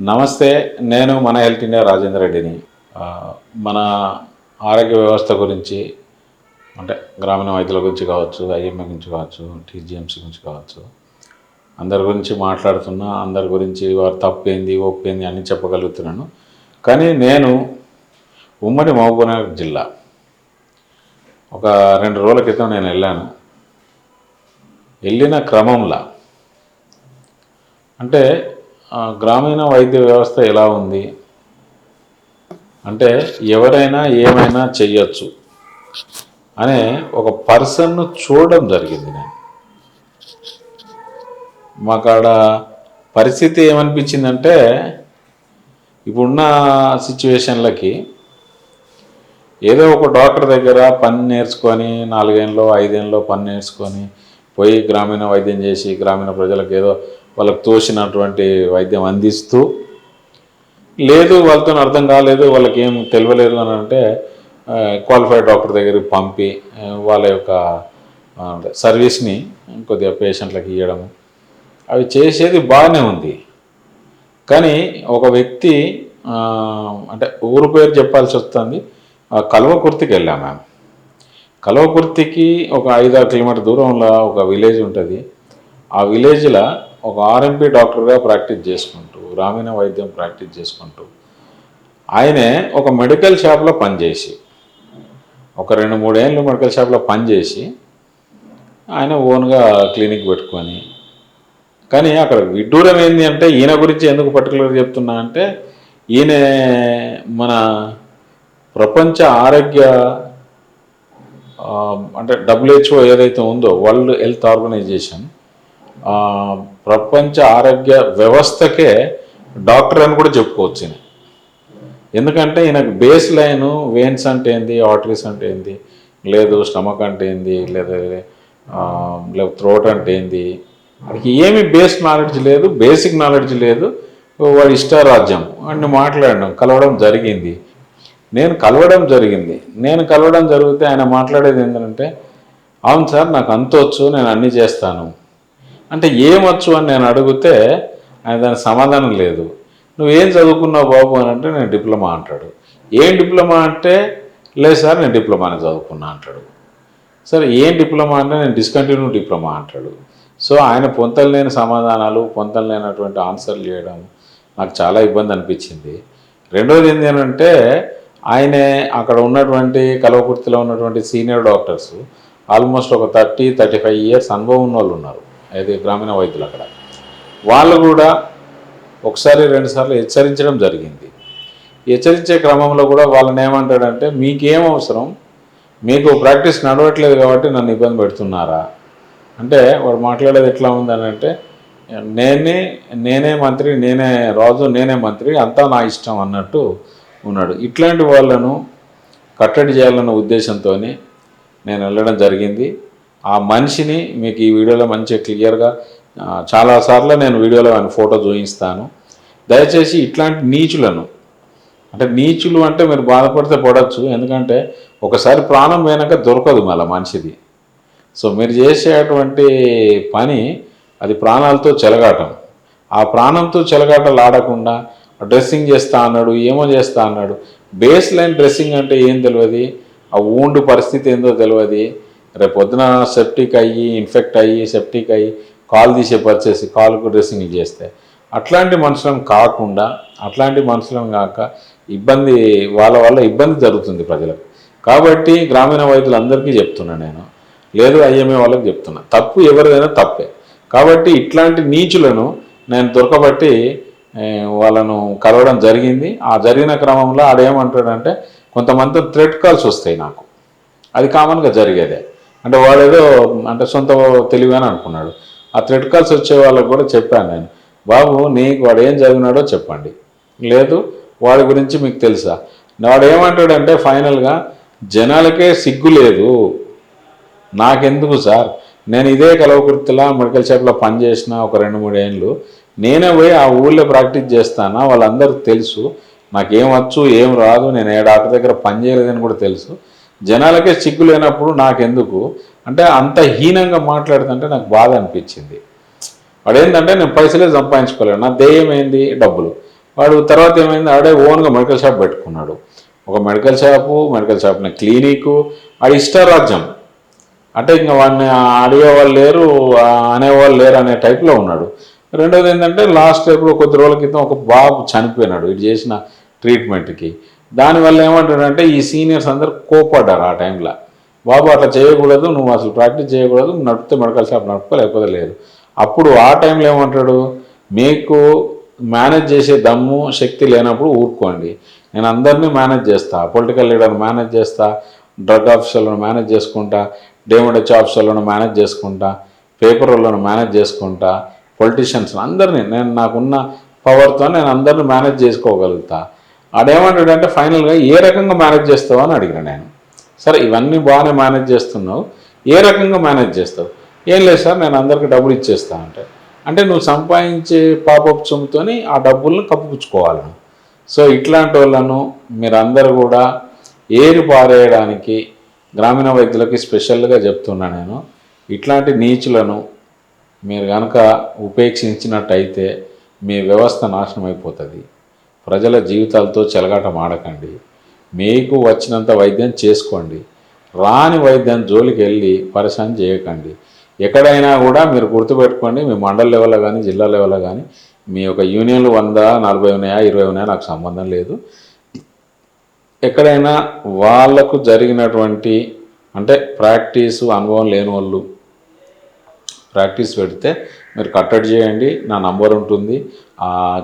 నమస్తే. నేను మన హెల్త్ ఇండియా రాజేంద్ర రెడ్డిని. మన ఆరోగ్య వ్యవస్థ గురించి అంటే గ్రామీణ వైద్యుల గురించి కావచ్చు, ఐఎంఏ గురించి కావచ్చు, టీజీఎంసీ గురించి కావచ్చు, అందరి గురించి మాట్లాడుతున్నా, అందరి గురించి వారు తప్పేంది ఒప్పేంది అని చెప్పగలుగుతున్నాను. కానీ నేను ఉమ్మడి మహబూబ్నగర్ జిల్లా ఒక 2 రోజుల క్రితం నేను వెళ్ళిన క్రమంలో అంటే గ్రామీణ వైద్య వ్యవస్థ ఎలా ఉంది అంటే ఎవరైనా ఏమైనా చెయ్యొచ్చు అనే ఒక పర్సన్ను చూడడం జరిగింది. నేను మాకాడ పరిస్థితి ఏమనిపించిందంటే ఇప్పుడున్న సిచ్యువేషన్లకి ఏదో ఒక డాక్టర్ దగ్గర పని నేర్చుకొని 4 ఏళ్ళలో 5 ఏళ్ళలో పని నేర్చుకొని పోయి గ్రామీణ వైద్యం చేసి గ్రామీణ ప్రజలకు ఏదో వాళ్ళకు తోచినటువంటి వైద్యం అందిస్తూ, లేదు వాళ్ళతో అర్థం కాలేదు, వాళ్ళకి ఏం తెలియలేదు అని అంటే క్వాలిఫైడ్ డాక్టర్ దగ్గరికి పంపి వాళ్ళ యొక్క సర్వీస్ని కొద్దిగా పేషెంట్లకు ఇవ్వడము అవి చేసేది బాగానే ఉంది. కానీ ఒక వ్యక్తి అంటే ఊరు పేరు చెప్పాల్సి వస్తుంది, కల్వకుర్తికి వెళ్ళాం మేము. కల్వకుర్తికి ఒక 5-6 కిలోమీటర్ దూరంలో ఒక విలేజ్ ఉంటుంది. ఆ విలేజ్లో ఒక ఆర్ఎంపీ డాక్టర్గా ప్రాక్టీస్ చేసుకుంటూ గ్రామీణ వైద్యం ప్రాక్టీస్ చేసుకుంటూ ఆయనే ఒక మెడికల్ షాప్లో పనిచేసి ఒక 2-3 ఏళ్ళు మెడికల్ షాప్లో పనిచేసి ఆయన ఓన్గా క్లినిక్ పెట్టుకొని, కానీ అక్కడ విడ్డూరం ఏంటి అంటే ఈయన గురించి ఎందుకు పర్టికులర్గా చెప్తున్నా అంటే ఈయన మన ప్రపంచ ఆరోగ్య అంటే WHO ఏదైతే ఉందో వరల్డ్ హెల్త్ ఆర్గనైజేషన్ ప్రపంచ ఆరోగ్య వ్యవస్థకే డాక్టర్ అని కూడా చెప్పుకోవచ్చు. ఎందుకంటే ఈయనకు బేస్ లైన్ వెయిన్స్ అంటే ఏంది, ఆర్టరీస్ అంటే ఏంది, లేదు స్టమక్ అంటే ఏంది, లేదా థ్రోట్ అంటే ఏంది, వాడికి ఏమి బేస్ నాలెడ్జ్ లేదు, బేసిక్ నాలెడ్జ్ లేదు. వాడి ఇష్టారాజ్యం అన్ని మాట్లాడడం కలవడం జరిగింది. నేను కలవడం జరిగితే ఆయన మాట్లాడేది ఏంటంటే, అవును సార్ నాకు అంతొచ్చు, నేను అన్నీ చేస్తాను అంటే ఏమొచ్చు అని నేను అడిగితే ఆయన దానికి సమాధానం లేదు. నువ్వేం చదువుకున్నావు బాబు అని అంటే నేను డిప్లొమా అంటాడు. ఏం డిప్లొమా అంటే లేదు సార్ నేను డిప్లొమాని చదువుకున్నా అంటాడు. సరే ఏం డిప్లొమా అంటే నేను డిస్కంటిన్యూ డిప్లొమా అంటాడు. సో ఆయన పొంతలేని సమాధానాలు, పొంతలేనటువంటి ఆన్సర్లు చేయడం నాకు చాలా ఇబ్బంది అనిపించింది. రెండోది ఏంటి అంటే ఆయనే అక్కడ ఉన్నటువంటి కల్వకుర్తిలో ఉన్నటువంటి సీనియర్ డాక్టర్స్ ఆల్మోస్ట్ ఒక 30-35 ఇయర్స్ అనుభవం ఉన్న వాళ్ళు ఉన్నారు, అయితే గ్రామీణ వైద్యులు. అక్కడ వాళ్ళు కూడా 1-2 సార్లు హెచ్చరించడం జరిగింది. హెచ్చరించే క్రమంలో కూడా వాళ్ళని ఏమంటాడంటే మీకేం అవసరం, మీకు ప్రాక్టీస్ నడవట్లేదు కాబట్టి నన్ను ఇబ్బంది పెడుతున్నారా అంటే వాడు మాట్లాడేది ఎట్లా ఉందని అంటే నేనే మంత్రి, నేనే రాజు, నేనే మంత్రి, అంతా నా ఇష్టం అన్నట్టు ఉన్నాడు. ఇట్లాంటి వాళ్ళను కట్టడి చేయాలన్న ఉద్దేశంతో నేను వెళ్ళడం జరిగింది. ఆ మనిషిని మీకు ఈ వీడియోలో మంచిగా క్లియర్గా చాలాసార్లు నేను వీడియోలో ఆయన ఫోటో చూపిస్తాను. దయచేసి ఇట్లాంటి నీచులను అంటే నీచులు అంటే మీరు బాధపడితే పడవచ్చు, ఎందుకంటే ఒకసారి ప్రాణం పోయినాక దొరకదు మళ్ళీ మనిషిది. సో మీరు చేసేటువంటి పని అది ప్రాణాలతో చెలగాటం. ఆ ప్రాణంతో చెలగాటలు ఆడకుండా డ్రెస్సింగ్ చేస్తా అన్నాడు, ఏమో చేస్తా అన్నాడు. బేస్ లైన్ డ్రెస్సింగ్ అంటే ఏం తెలియదు, ఆ ఊండు పరిస్థితి ఏందో తెలియదు. రేపు పొద్దున ఇన్ఫెక్ట్ అయ్యి సెప్టిక్ అయ్యి కాలు తీసే పరిచేసి కాలుకు డ్రెస్సింగ్ చేస్తే అట్లాంటి మనుషులను కాకుండా, అట్లాంటి మనుషులను కాక ఇబ్బంది వాళ్ళ ఇబ్బంది జరుగుతుంది ప్రజలకు. కాబట్టి గ్రామీణ వైద్యులందరికీ చెప్తున్నా నేను, లేదు ఐఎంఏ వాళ్ళకి చెప్తున్నా, తప్పు ఎవరిదైనా తప్పే. కాబట్టి ఇట్లాంటి నీచులను నేను దొరకబట్టి వాళ్ళను కలవడం జరిగింది. ఆ జరిగిన క్రమంలో ఆడేమంటాడంటే కొంతమంది థ్రెట్ కాల్స్ వస్తాయి నాకు, అది కామన్గా జరిగేదే. అంటే వాడేదో అంటే సొంత తెలివి అని అనుకున్నాడు. ఆ థ్రెట్ కాల్స్ వచ్చే వాళ్ళకు కూడా చెప్పాను నేను, బాబు నీకు వాడు ఏం చదివినాడో చెప్పండి, లేదు వాడి గురించి మీకు తెలుసా. వాడు ఏమంటాడంటే ఫైనల్గా జనాలకే సిగ్గు లేదు, నాకెందుకు సార్, నేను ఇదే కల్వకుర్తిలో మెడికల్ షాప్లో పనిచేసిన ఒక 2-3 ఏళ్ళు, నేనే పోయి ఆ ఊళ్ళో ప్రాక్టీస్ చేస్తానా, వాళ్ళందరికీ తెలుసు నాకేం వచ్చు ఏం రాదు, నేను ఏ డాక్టర్ దగ్గర పని చేయలేదని కూడా తెలుసు, జనాలకే సిగ్గు లేనప్పుడు నాకెందుకు అంటే అంత హీనంగా మాట్లాడుతుంటే నాకు బాధ అనిపించింది. వాడు ఏంటంటే నేను పైసలే సంపాదించుకోలేను, నా ధ్యేయం ఏంది డబ్బులు. వాడు తర్వాత ఏమైంది, ఆడే ఓన్గా మెడికల్ షాప్ పెట్టుకున్నాడు. ఒక మెడికల్ షాప్ని క్లినిక్, ఆడి ఇష్టారాజ్యం. అంటే ఇంకా వాడిని అడిగేవాళ్ళు లేరు, అనేవాళ్ళు లేరు అనే టైప్లో ఉన్నాడు. రెండోది ఏంటంటే లాస్ట్ ఎప్పుడు కొద్ది రోజుల క్రితం ఒక బాబు చనిపోయినాడు ఇది చేసిన ట్రీట్మెంట్కి. దానివల్ల ఏమంటాడంటే ఈ సీనియర్స్ అందరు కోపడ్డారు ఆ టైంలో, బాబు అట్లా చేయకూడదు, నువ్వు అసలు ప్రాక్టీస్ చేయకూడదు, నడిపితే మెడికల్ షాప్ నడుపుకో లేకపోతే లేదు. అప్పుడు ఆ టైంలో ఏమంటాడు, మీకు మేనేజ్ చేసే దమ్ము శక్తి లేనప్పుడు ఊరుకోండి, నేను అందరినీ మేనేజ్ చేస్తా, పొలిటికల్ లీడర్ని మేనేజ్ చేస్తా, డ్రగ్ ఆఫీసర్లను మేనేజ్ చేసుకుంటా, డేమోడెచ్ ఆఫీసర్లను మేనేజ్ చేసుకుంటా, పేపర్ వాళ్ళను మేనేజ్ చేసుకుంటా, పొలిటీషియన్స్ అందరినీ నేను నాకున్న పవర్తో నేను అందరినీ మేనేజ్ చేసుకోగలుగుతా. ఆడేమంటాడంటే ఫైనల్గా ఏ రకంగా మేనేజ్ చేస్తావు అని అడిగిన నేను. సరే ఇవన్నీ బాగానే మేనేజ్ చేస్తున్నావు, ఏ రకంగా మేనేజ్ చేస్తావు? ఏం లేదు సార్ నేను అందరికీ డబ్బులు ఇచ్చేస్తా అంటే నువ్వు సంపాదించే పాపప్ సొమ్ముతోని ఆ డబ్బులను కప్పుపుచ్చుకోవాలను. సో ఇట్లాంటి వాళ్ళను మీరందరూ కూడా ఏరి పారేయడానికి గ్రామీణ వైద్యులకి స్పెషల్గా చెప్తున్నా నేను. ఇట్లాంటి నీచులను మీరు కనుక ఉపేక్షించినట్టయితే మీ వ్యవస్థ నాశనం అయిపోతుంది. ప్రజల జీవితాలతో చెలగాటం ఆడకండి, మీకు వచ్చినంత వైద్యం చేసుకోండి, రాని వైద్యం జోలికి వెళ్ళి పరిశాన్ చేయకండి. ఎక్కడైనా కూడా మీరు గుర్తుపెట్టుకోండి, మీ మండల లెవెల్లో కానీ జిల్లా లెవెల్లో కానీ మీ యొక్క యూనియన్లు 100, 40 ఉన్నాయా 20 ఉన్నాయా నాకు సంబంధం లేదు. ఎక్కడైనా వాళ్లకు జరిగినటువంటి అంటే ప్రాక్టీసు అనుభవం లేని వాళ్ళు ప్రాక్టీస్ పెడితే మీరు కట్టడి చేయండి, నా నంబర్ ఉంటుంది,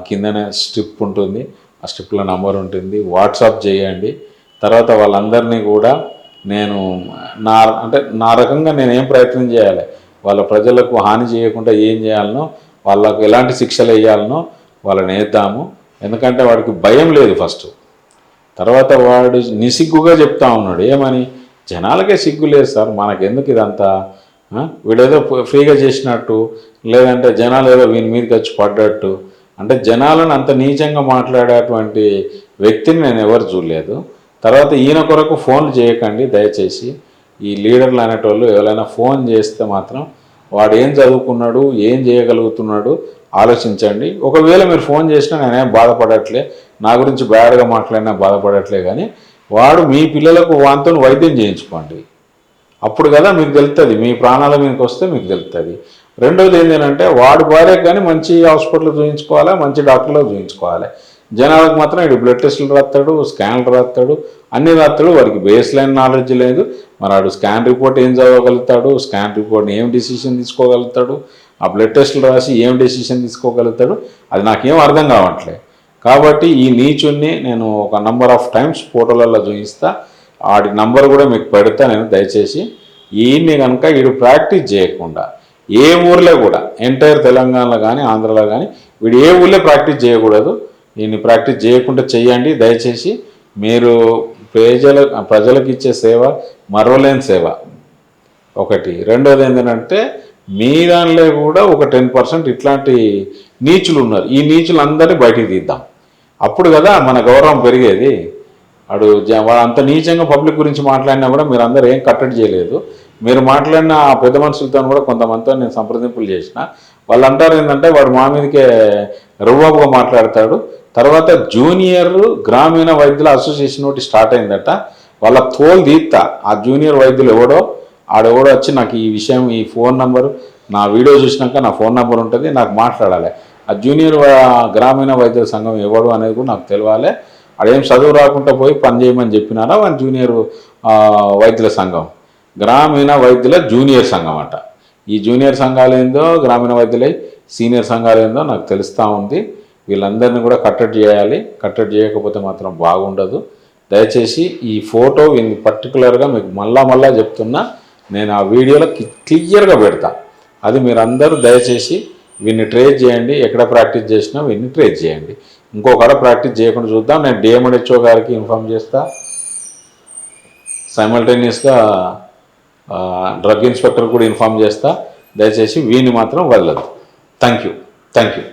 కిందనే స్ట్రిప్ ఉంటుంది, ఆ స్ట్రిప్లో నంబర్ ఉంటుంది, వాట్సాప్ చేయండి. తర్వాత వాళ్ళందరినీ కూడా నేను నా రకంగా నేనేం ప్రయత్నం చేయాలి, వాళ్ళ ప్రజలకు హాని చేయకుండా ఏం చేయాలనో, వాళ్ళకు ఎలాంటి శిక్షలు వేయాలనో వాళ్ళని వేద్దాము. ఎందుకంటే వాడికి భయం లేదు ఫస్ట్. తర్వాత వాడు నిసిగ్గుగా చెప్తా ఉన్నాడు, ఏమని, జనాలకే సిగ్గు లేదు సార్, మనకెందుకు ఇదంతా, వీడేదో ఫ్రీగా చేసినట్టు, లేదంటే జనాలు ఏదో వీని మీదకి వచ్చి పడ్డట్టు. అంటే జనాలను అంత నీచంగా మాట్లాడేటువంటి వ్యక్తిని నేను ఎవరు చూడలేదు. తర్వాత ఈయన కొరకు ఫోన్లు చేయకండి దయచేసి. ఈ లీడర్లు అనేటోళ్ళు ఎవరైనా ఫోన్ చేస్తే మాత్రం వాడు ఏం చదువుకున్నాడు, ఏం చేయగలుగుతున్నాడు ఆలోచించండి. ఒకవేళ మీరు ఫోన్ చేసినా నేనేం బాధపడట్లే, నా గురించి బ్యాడ్గా మాట్లాడినా బాధపడట్లే, కానీ వాడు మీ పిల్లలకు వాంతో వైద్యం చేయించుకోండి. అప్పుడు కదా మీకు తెలుస్తుంది, మీ ప్రాణాల మీదకి వస్తే మీకు తెలుస్తుంది. రెండోది ఏంటంటే వాడు భార్యకు కానీ మంచి హాస్పిటల్లో చూయించుకోవాలి, మంచి డాక్టర్లో చూయించుకోవాలి. జనాలకు మాత్రం ఇటు బ్లడ్ టెస్టులు రాస్తాడు, స్కాన్లు రాస్తాడు, అన్నీ రాస్తాడు, వాడికి బేస్ లైన్ నాలెడ్జ్ లేదు. మరి వాడు స్కాన్ రిపోర్ట్ ఏం చదవగలుగుతాడు, స్కాన్ రిపోర్ట్ని ఏం డిసిషన్ తీసుకోగలుగుతాడు, ఆ బ్లడ్ టెస్టులు రాసి ఏం డెసిషన్ తీసుకోగలుగుతాడు, అది నాకేం అర్థం కావట్లే. కాబట్టి ఈ నీచుని నేను ఒక నంబర్ ఆఫ్ టైమ్స్ ఫోటోలలో చూపిస్తా, వాడి నంబర్ కూడా మీకు పెడతా నేను. దయచేసి ఈయన్ని కనుక వీడు ప్రాక్టీస్ చేయకుండా ఏ ఊర్లో కూడా ఎంటైర్ తెలంగాణలో కానీ ఆంధ్రలో కానీ వీడు ఏ ఊళ్ళో ప్రాక్టీస్ చేయకూడదు. ఈయన్ని ప్రాక్టీస్ చేయకుండా చెయ్యండి దయచేసి. మీరు ప్రజలకు ఇచ్చే సేవ మరవలేని సేవ ఒకటి. రెండోది ఏంటంటే మీ దానిలో కూడా ఒక 10% ఇట్లాంటి నీచులు ఉన్నారు. ఈ నీచులందరినీ బయటికి తీద్దాం, అప్పుడు కదా మన గౌరవం పెరిగేది. వాడు అంత నీచంగా పబ్లిక్ గురించి మాట్లాడినా కూడా మీరు అందరూ ఏం కట్టడి చేయలేదు. మీరు మాట్లాడిన ఆ పెద్ద మనుషులతో కూడా కొంతమందితో నేను సంప్రదింపులు చేసిన. వాళ్ళు అంటారు ఏంటంటే వాడు మా మీదకే రువ్వాబుగా మాట్లాడతాడు. తర్వాత జూనియర్ గ్రామీణ వైద్యుల అసోసియేషన్ ఒకటి స్టార్ట్ అయిందట, వాళ్ళ తోలు తీస్తా. ఆ జూనియర్ వైద్యులు ఆడెవడో వచ్చి నాకు ఈ విషయం, ఈ ఫోన్ నంబరు, నా వీడియో చూసినాక నా ఫోన్ నెంబర్ ఉంటుంది, నాకు మాట్లాడాలి. ఆ జూనియర్ గ్రామీణ వైద్యుల సంఘం ఎవడు అనేది కూడా నాకు తెలియాలి. అదేం చదువు రాకుండా పోయి పని చేయమని చెప్పినారా వాళ్ళ జూనియర్ వైద్యుల సంఘం, గ్రామీణ వైద్యుల జూనియర్ సంఘం అంట. ఈ జూనియర్ సంఘాలు ఏందో, గ్రామీణ వైద్యులై సీనియర్ సంఘాలు ఏందో నాకు తెలుస్తూ ఉంది. వీళ్ళందరినీ కూడా కట్టడి చేయాలి. కట్టడి చేయకపోతే మాత్రం బాగుండదు. దయచేసి ఈ ఫోటో పర్టికులర్గా మీకు మళ్ళా చెప్తున్నా, నేను ఆ వీడియోలో క్లియర్గా పెడతా. అది మీరందరూ దయచేసి వీన్ని ట్రేస్ చేయండి. ఎక్కడ ప్రాక్టీస్ చేసినా వీన్ని ట్రేస్ చేయండి. ఇంకొకడ ప్రాక్టీస్ చేయకుండా చూద్దాం. నేను డిఎంహెచ్ఓ గారికి ఇన్ఫామ్ చేస్తా, సైమల్టేనియస్గా డ్రగ్ ఇన్స్పెక్టర్ కూడా ఇన్ఫామ్ చేస్తా. దయచేసి వీని మాత్రం వదలదు. Thank you.